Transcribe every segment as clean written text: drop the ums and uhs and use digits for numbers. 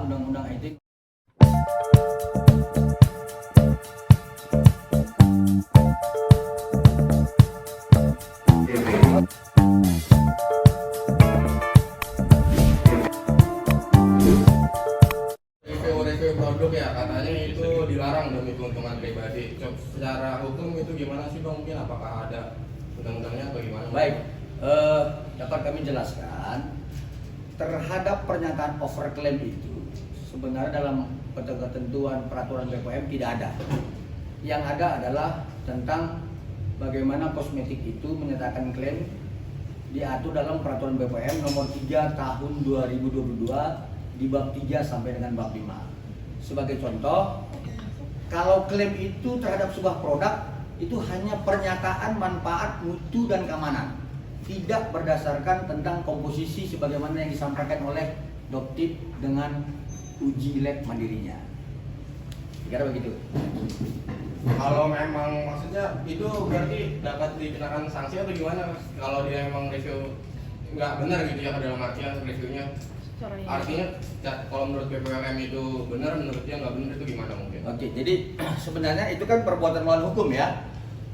Undang-Undang ITE. Review produk ya, katanya itu dilarang demi keuntungan pribadi. Secara hukum itu gimana sih Bang? Mungkin apakah ada undang-undangnya atau gimana? Baik, dapat kami jelaskan terhadap pernyataan overclaim itu sebenarnya dalam ketentuan peraturan BPOM tidak ada. Yang ada adalah tentang bagaimana kosmetik itu menyatakan klaim diatur dalam peraturan BPOM nomor 3 tahun 2022 di bab 3 sampai dengan bab 5. Sebagai contoh, kalau klaim itu terhadap sebuah produk itu hanya pernyataan manfaat, mutu dan keamanan, tidak berdasarkan tentang komposisi sebagaimana yang disampaikan oleh Doktif dengan uji lab mandirinya. Kira begitu. Kalau memang maksudnya itu berarti dapat dikenakan sanksi atau gimana? Kalau dia memang review nggak benar gitu ya dalam artian reviewnya. Artinya kalau menurut BPOM itu benar, menurut dia nggak benar itu gimana mungkin? Oke, jadi sebenarnya itu kan perbuatan melawan hukum ya,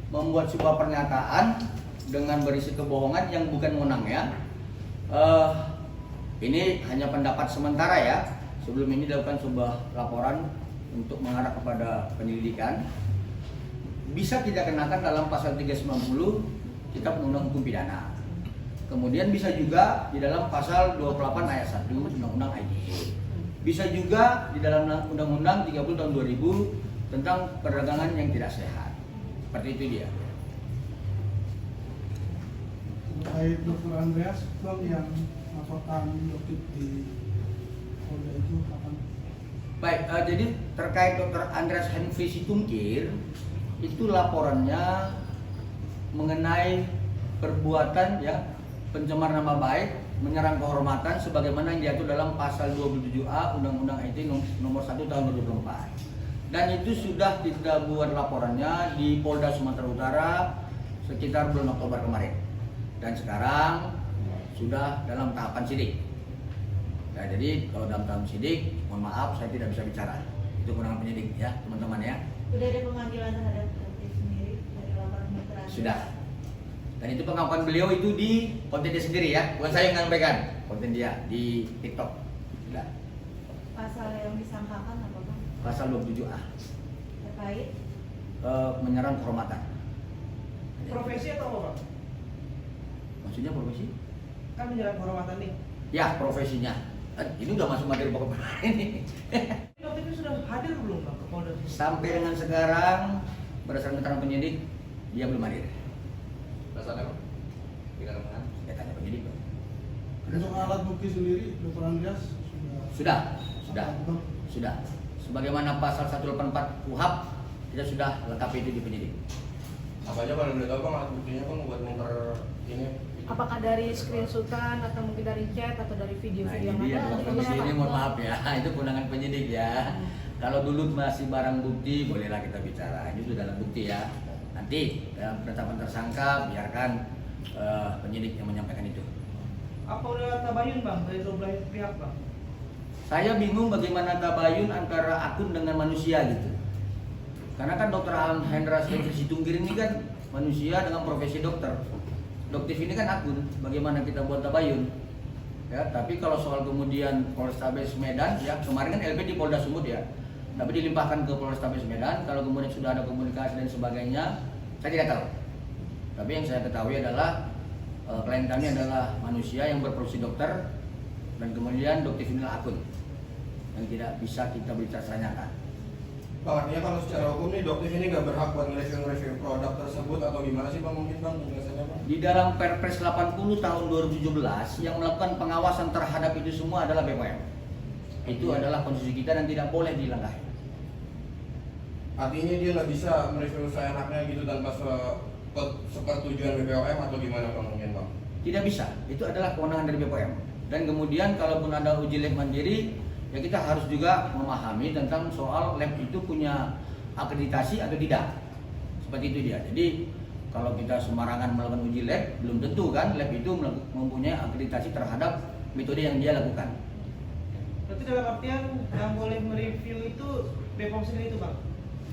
membuat sebuah pernyataan dengan berisi kebohongan yang bukan wewenangnya. Ini hanya pendapat sementara ya. Sebelum ini dilakukan sebuah laporan untuk mengarah kepada penyelidikan. Bisa kita kenakan dalam pasal 390 Kitab Undang-Undang Hukum Pidana. Kemudian bisa juga di dalam pasal 28 ayat 1 Undang-Undang ITE. Bisa juga di dalam Undang-Undang 30 tahun 2000 tentang perdagangan yang tidak sehat. Seperti itu dia. Terkait Dr. Andreas, Bang, yang melaporkan Doktif di Polda itu kapan? Baik, jadi terkait Dr. Andreas Henry Situngkir, itu laporannya mengenai perbuatan ya pencemar nama baik, menyerang kehormatan sebagaimana yang diatur dalam pasal 27A Undang-Undang ITE nomor 1 tahun 2024. Dan itu sudah kita buat laporannya di Polda Sumatera Utara sekitar bulan Oktober kemarin. Dan sekarang sudah dalam tahapan sidik. Nah, jadi kalau dalam tahapan sidik, mohon maaf saya tidak bisa bicara. Itu kewenangan penyidik ya, teman-teman ya. Sudah ada pemanggilan terhadap Doktif sendiri dari laporan Dr. Sudah. Dan itu pengakuan beliau itu di konten dia sendiri ya, bukan saya yang menyampaikan, konten dia di TikTok. Sudah. Pasal yang disangkakan apa Bang? Pasal 27A. Terkait Menyerang kehormatan. Profesi atau apa, Bang? Maksudnya profesi? Kan menyerang kehormatan nih. Ya, profesinya. Ini udah masuk materi pokok ini. Dokter itu sudah hadir belum, Bang, ke Polda? Sampai dengan sekarang berdasarkan keterangan penyidik dia belum hadir. Dasarnya Bang? Tidak mana? Saya tanya penyidik. Untuk alat bukti sendiri, Dr. Andreas Sudah. Sebagaimana pasal 184 KUHP kita sudah lengkapi itu di penyidik. Apa aja kalau boleh tahu Bang alat buktinya Bang buat memper ini? Apakah dari screenshotan atau mungkin dari chat atau dari Nah, video-video ini yang dia ada? tukang komisi ini mohon maaf ya, itu kewenangan penyidik ya. Kalau dulu masih barang bukti bolehlah kita bicara. Ini sudah dalam bukti ya. Nanti dalam penetapan tersangka biarkan penyidik yang menyampaikan itu. Apa udah tabayun, Bang, dari dua belah pihak, Bang? Saya bingung bagaimana tabayun antara akun dengan manusia gitu. Karena kan Dr. Hendra Situngkir ini kan manusia dengan profesi dokter. Doktif ini kan akun, bagaimana kita buat tabayun? Ya, tapi kalau soal kemudian Polrestabes Medan, ya kemarin kan LP di Polda Sumut ya, tapi dilimpahkan ke Polrestabes Medan. Kalau kemudian sudah ada komunikasi dan sebagainya, saya tidak tahu. Tapi yang saya ketahui adalah klien kami adalah manusia yang berprofesi dokter dan kemudian Doktif inilah akun yang tidak bisa kita berbicara seranyakan. Bang, artinya kalau secara hukum nih Doktif ini nggak berhak buat nge-review produk tersebut atau gimana sih Bang mungkin Bang penjelasannya Bang? Di dalam Perpres 80 tahun 2017 yang melakukan pengawasan terhadap itu semua adalah BPOM. Itu adalah konstitusi kita dan tidak boleh dilangkahi. Artinya dia nggak bisa mereview seenaknya gitu tanpa sepersetujuan BPOM atau gimana Bang mungkin Bang? Tidak bisa, itu adalah kewenangan dari BPOM. Dan kemudian kalaupun ada uji lab mandiri, ya kita harus juga memahami tentang soal lab itu punya akreditasi atau tidak. Seperti itu dia. Jadi kalau kita sembarangan melakukan uji lab, belum tentu kan lab itu mempunyai akreditasi terhadap metode yang dia lakukan. Berarti dalam artian yang boleh mereview itu BPOM sendiri itu bang?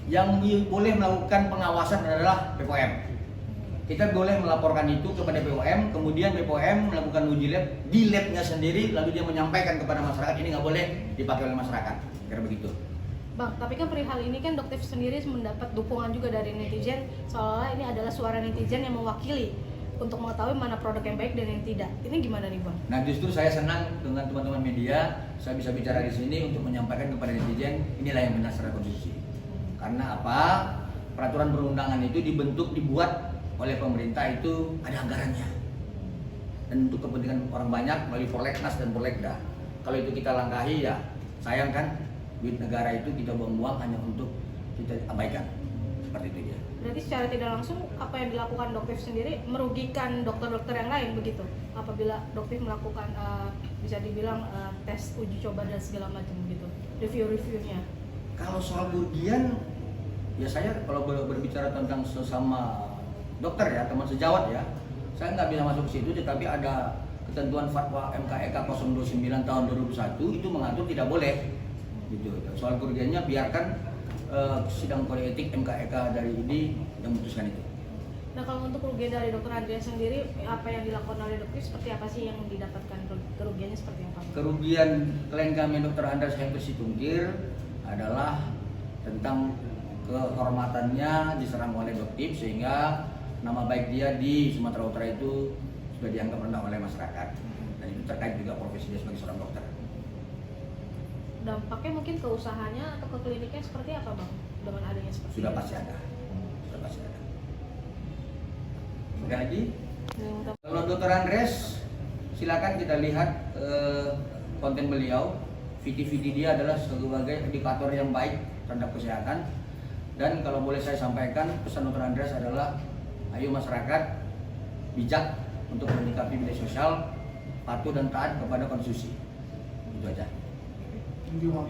Yang boleh melakukan pengawasan adalah BPOM. Kita boleh melaporkan itu kepada BPOM, kemudian BPOM melakukan uji lab di labnya sendiri, lalu dia menyampaikan kepada masyarakat ini nggak boleh dipakai oleh masyarakat, kira begitu. Bang, tapi kan perihal ini kan Doktif sendiri mendapat dukungan juga dari netizen, seolah ini adalah suara netizen yang mewakili untuk mengetahui mana produk yang baik dan yang tidak. Ini gimana nih bang? Nah justru saya senang dengan teman-teman media, saya bisa bicara di sini untuk menyampaikan kepada netizen inilah yang benar secara konstitusi. Karena apa? Peraturan perundangan itu dibuat oleh pemerintah itu ada anggarannya, dan untuk kepentingan orang banyak melalui Prolegnas dan Prolegda. Kalau itu kita langkahi ya sayang kan, duit negara itu kita buang-buang hanya untuk kita abaikan, seperti itu ya. Berarti secara tidak langsung apa yang dilakukan Doktif sendiri merugikan dokter-dokter yang lain begitu? Apabila Doktif melakukan bisa dibilang tes uji coba dan segala macam begitu, review-reviewnya. Kalau soal kerugian, ya saya kalau berbicara tentang sesama dokter ya, teman sejawat ya, saya nggak bisa masuk ke situ, tetapi ada ketentuan fatwa MKEK 029 tahun 2001 itu mengatur tidak boleh gitu. Soal kerugiannya biarkan sidang kode etik MKEK dari ini yang memutuskan itu. Nah kalau untuk kerugian dari Dokter Andreas sendiri, apa yang dilakukan oleh Doktif seperti apa sih yang didapatkan, kerugiannya seperti apa? Kerugian klien kami Dokter Andreas Hengkes Situmkir adalah tentang kehormatannya diserang oleh Doktif sehingga nama baik dia di Sumatera Utara itu sudah dianggap rendah oleh masyarakat, dan itu terkait juga profesi dia sebagai seorang dokter. Dampaknya mungkin ke usahanya atau ke kliniknya seperti apa bang dengan adanya seperti Sudah ini? pasti ada, sudah pasti ada. Sekali lagi, kalau Dokter Andreas silakan kita lihat konten beliau, video-video dia adalah sebagai indikator yang baik terhadap kesehatan. Dan kalau boleh saya sampaikan, pesan Dokter Andreas adalah ayo masyarakat bijak untuk menyikapi media sosial, patuh dan taat kepada konstitusi. Itu aja. Thank you, Bang.